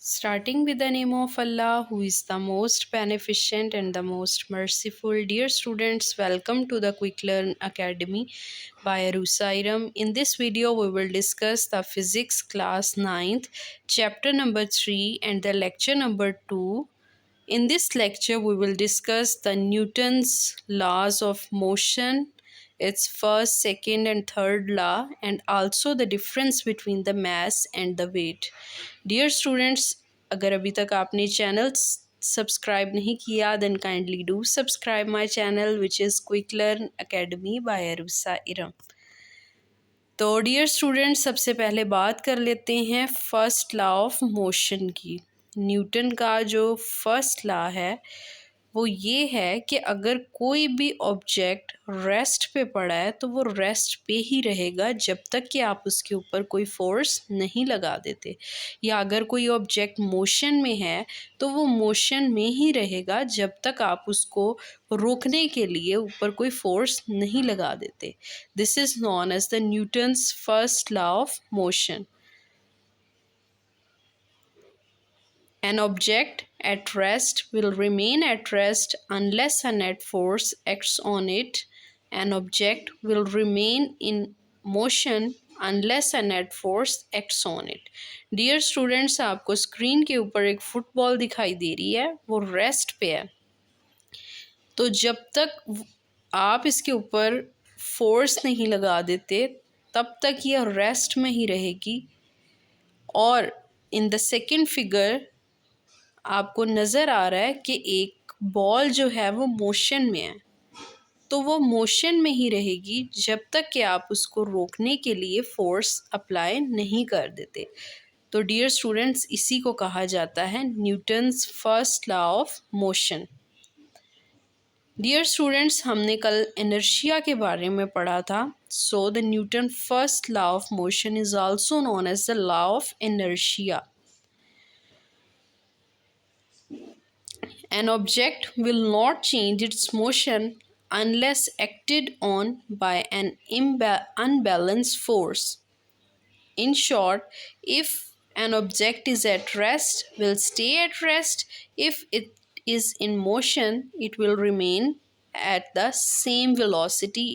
Starting with the name of Allah, who is the most beneficent and the most merciful. Dear students, welcome to the Quick Learn Academy by Arusa Iram. In this video, we will discuss the Physics class 9th, chapter number 3 and the lecture number 2. In this lecture, we will discuss the Newton's laws of motion, its first, second, and third law, and also the difference between the mass and the weight. Dear students, अगर अभी तक आपने channel subscribe नहीं किया then kindly do subscribe my channel which is quick learn academy by Arusa Iram. तो dear students, सबसे पहले बात कर लेते हैं फर्स्ट लॉ ऑफ मोशन की। न्यूटन का जो फर्स्ट लॉ है वो ये है कि अगर कोई भी ऑब्जेक्ट रेस्ट पे पड़ा है तो वो रेस्ट पे ही रहेगा जब तक कि आप उसके ऊपर कोई फोर्स नहीं लगा देते, या अगर कोई ऑब्जेक्ट मोशन में है तो वो मोशन में ही रहेगा जब तक आप उसको रोकने के लिए ऊपर कोई फोर्स नहीं लगा देते। This is known as the Newton's first law of motion. An object at rest will remain at rest unless a net force acts on it. An object will remain in motion unless a net force acts on it. Dear students, आपको screen के ऊपर एक football दिखाई दे रही है, वो rest पे है। तो जब तक आप इसके ऊपर फोर्स नहीं लगा देते तब तक यह रेस्ट में ही रहेगी। और इन द सेकेंड फिगर आपको नज़र आ रहा है कि एक बॉल जो है वो मोशन में है, तो वो मोशन में ही रहेगी जब तक कि आप उसको रोकने के लिए फोर्स अप्लाई नहीं कर देते। तो डियर स्टूडेंट्स, इसी को कहा जाता है Newton's first law of motion. Dear students, हमने कल इनर्शिया के बारे में पढ़ा था। So the Newton first law of motion is also known as the law of inertia. An object will not change its motion unless acted on by an unbalanced force. In short, if an object is at rest, will stay at rest. If it is in motion, it will remain at the same velocity.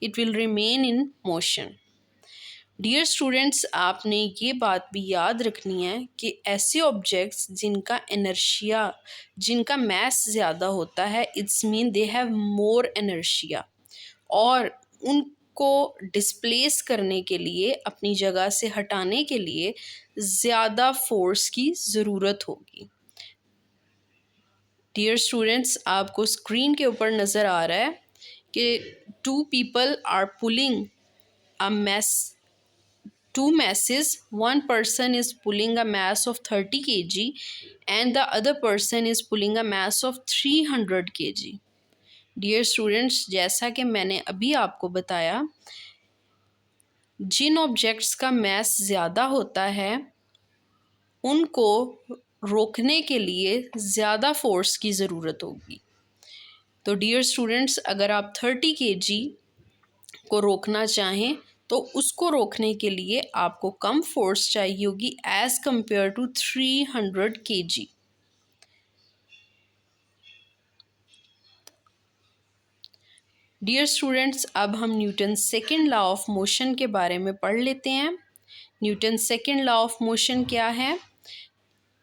It will remain in motion. Dear students, आपने ये बात भी याद रखनी है कि ऐसे objects जिनका इनर्शिया, जिनका मैस ज़्यादा होता है, it's mean they have more inertia, और उनको डिस्प्लेस करने के लिए, अपनी जगह से हटाने के लिए ज़्यादा फोर्स की ज़रूरत होगी। डियर स्टूडेंट्स, आपको स्क्रीन के ऊपर नज़र आ रहा है कि two people are pulling a mass, two masses. One person is pulling a mass of 30 kg and the other person is pulling a mass of 300 kg. Dear students, जैसा कि मैंने अभी आपको बताया, जिन ऑब्जेक्ट्स का मैस ज़्यादा होता है उनको रोकने के लिए ज़्यादा फोर्स की ज़रूरत होगी। तो डियर स्टूडेंट्स, अगर आप 30 kg को रोकना चाहें तो उसको रोकने के लिए आपको कम फोर्स चाहिए होगी as compare to 300 kg। Dear students, अब हम Newton second law of motion के बारे में पढ़ लेते हैं। Newton second law of motion क्या है?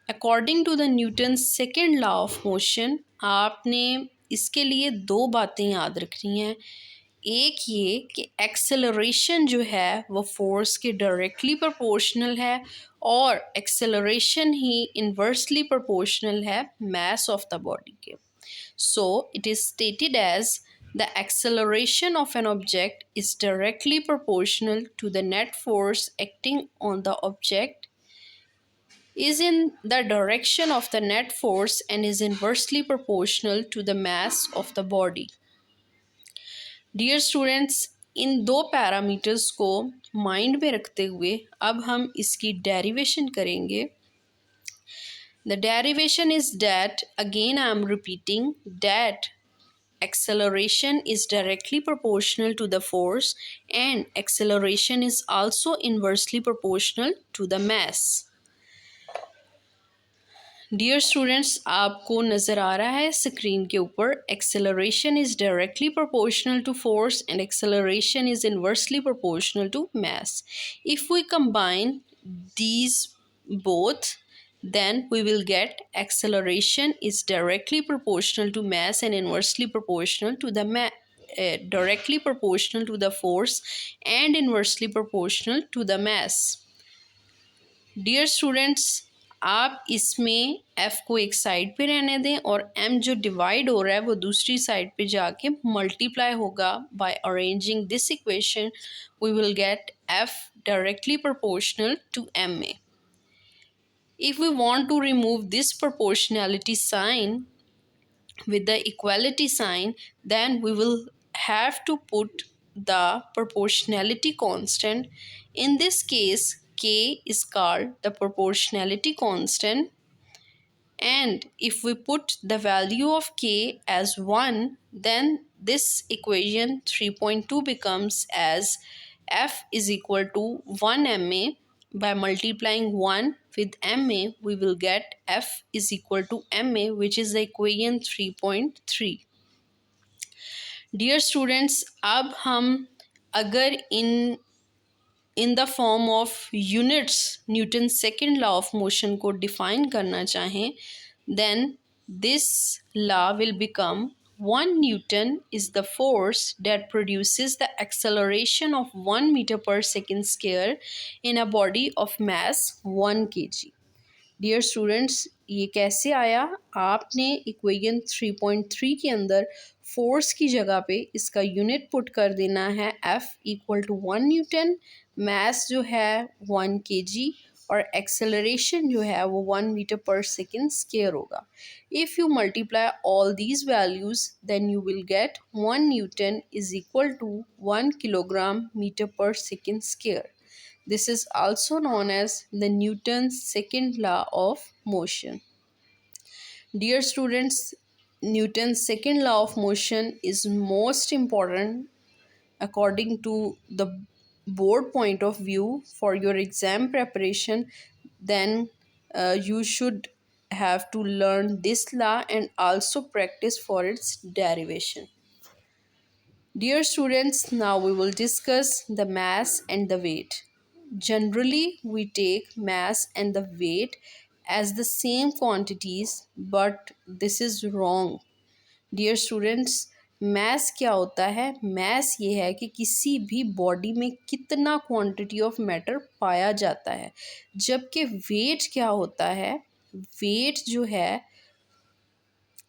According to the Newton second law of motion, आपने इसके लिए दो बातें याद रखनी हैं। एक ये कि एक्सेलरेशन जो है वो फोर्स के डायरेक्टली प्रोपोर्शनल है, और एक्सेलरेशन ही इन्वर्सली प्रोपोर्शनल है मास ऑफ द बॉडी के। So it is stated as the acceleration of an object is directly proportional to the net force acting on the object, is in the direction of the net force and is inversely proportional to the mass of the body. Dear students, इन दो parameters को mind में रखते हुए अब हम इसकी derivation करेंगे। The derivation is that, again I am repeating, that acceleration is directly proportional to the force and acceleration is also inversely proportional to the mass. Dear students, आपको नज़र आ रहा है स्क्रीन के ऊपर, acceleration is directly proportional to force and acceleration is inversely proportional to mass. If we combine these both, then we will get acceleration is directly proportional to mass and inversely proportional to the directly proportional to the force and inversely proportional to the mass. Dear students, आप इसमें F को एक side पे रहने दें और M जो divide हो रहा है वो दूसरी साइड पे जाके मल्टीप्लाई होगा. By arranging this equation we will get F directly proportional to M A. If we want to remove this proportionality sign with the equality sign, then we will have to put the proportionality constant. In this case, k is called the proportionality constant, and if we put the value of k as 1, then this equation 3.2 becomes as f is equal to 1 ma. By multiplying 1 with ma, we will get f is equal to ma, which is the equation 3.3. Dear students, अब हम अगर in the form of units Newton second law of motion को define करना चाहें, then this law will become 1 Newton is the force that produces the acceleration of 1 meter per second square in a body of mass 1 kg. Dear students, ये कैसे आया? आपने equation 3.3 के अंदर force की जगह पे इसका यूनिट पुट कर देना है F इक्वल टू 1 न्यूटन, मास जो है 1 केजी और एक्सेलरेशन जो है वो 1 मीटर पर सेकेंड स्क्वायर होगा. If you multiply all these values then you will get 1 newton is equal to 1 kilogram metre per second square. This is also known as the Newton's second law of motion. Dear students, Newton's second law of motion is most important according to the board point of view for your exam preparation. Then you should have to learn this law and also practice for its derivation. Dear students, now we will discuss the mass and the weight. Generally, we take mass and the weight as the same quantities, but this is wrong. Dear students, mass क्या होता है? mass ये है कि किसी भी body में कितना क्वांटिटी ऑफ मैटर पाया जाता है, जबकि weight क्या होता है? weight जो है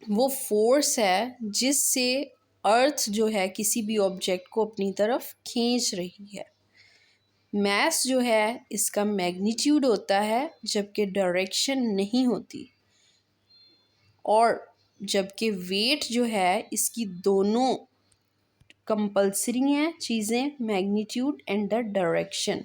वो फोर्स है जिससे अर्थ जो है किसी भी ऑब्जेक्ट को अपनी तरफ खींच रही है. मैस जो है इसका मैग्नीट्यूड होता है जबकि डायरेक्शन नहीं होती, और जबकि वेट जो है इसकी दोनों कंपल्सरी हैं चीज़ें, magnitude and the direction.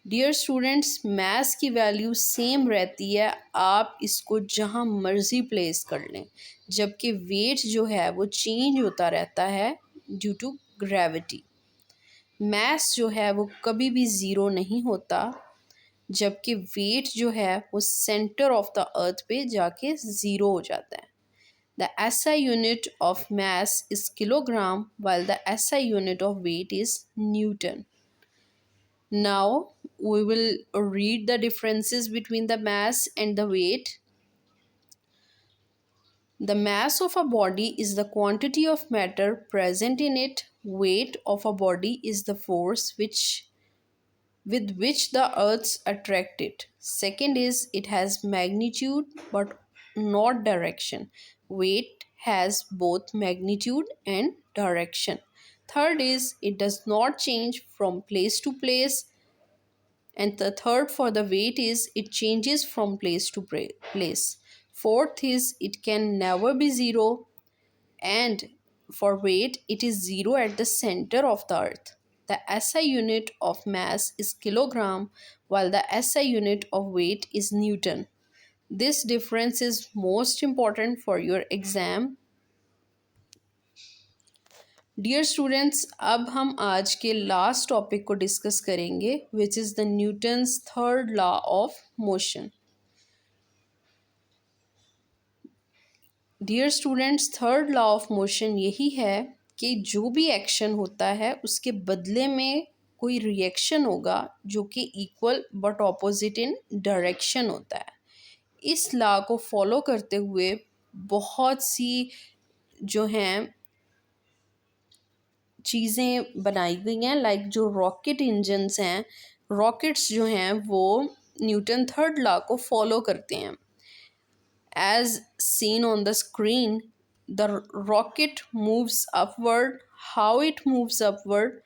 Dear students, maths की वैल्यू सेम रहती है, आप इसको जहाँ मर्ज़ी प्लेस कर लें, जबकि वेट जो है वो चेंज होता रहता है ड्यू टू ग्रेविटी. मैथ्स जो है वो कभी भी ज़ीरो नहीं होता, जबकि वेट जो है वो सेंटर ऑफ द अर्थ पे जाके ज़ीरो हो जाता है. The SI unit of mass is kilogram while the SI unit of weight is Newton. Now we will read the differences between the mass and the weight. The mass of a body is the quantity of matter present in it. Weight of a body is the force with which the earths attract it. Second is it has magnitude but not direction. Weight has both magnitude and direction. Third is it does not change from place to place. And the third for the weight is it changes from place to place. Fourth is it can never be zero, and for weight it is zero at the center of the earth. The SI unit of mass is kilogram while the SI unit of weight is Newton. This difference is most important for your exam. Dear students, अब हम आज के last topic को discuss करेंगे which is the Newton's third law of motion. Dear students, third law of motion यही है कि जो भी एक्शन होता है उसके बदले में कोई रिएक्शन होगा जो कि equal but opposite in direction होता है। इस लॉ को फॉलो करते हुए बहुत सी जो हैं चीज़ें बनाई गई हैं, लाइक जो रॉकेट इंजन्स हैं, रॉकेट्स जो हैं वो न्यूटन थर्ड लॉ को फॉलो करते हैं। As seen on the screen, the rocket moves upward. How it moves upward?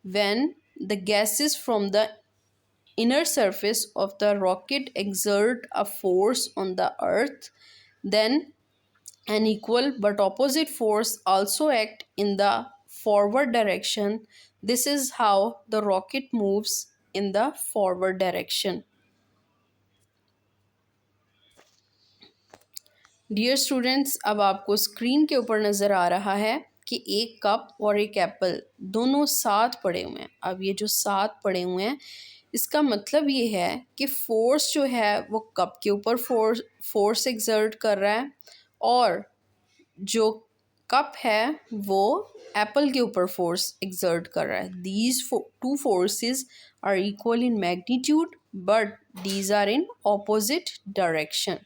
When the gases from the inner surface of the rocket exert a force on the earth, then an equal but opposite force also act in the forward direction. This is how the rocket moves in the forward direction. Dear students, अब आपको screen के ऊपर नज़र आ रहा है कि एक कप और एक एप्पल दोनों साथ पड़े हुए हैं। अब ये जो साथ पड़े हुए हैं, इसका मतलब ये है कि फोर्स जो है वो कप के ऊपर फोर्स एक्सर्ट कर रहा है, और जो कप है वो एप्पल के ऊपर फोर्स एक्सर्ट कर रहा है। These two forces are equal in magnitude, but these are in opposite direction.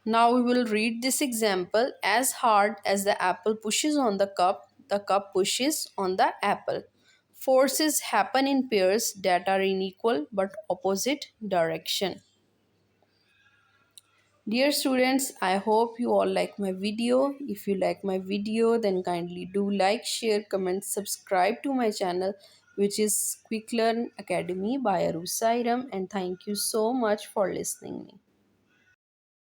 Now we will read this example. As hard as the apple pushes on the cup pushes on the apple. Forces happen in pairs that are in equal but opposite direction. Dear students, I hope you all like my video. If you like my video, then kindly do like, share, comment, subscribe to my channel, which is Quick Learn Academy by Arusairam, and thank you so much for listening me.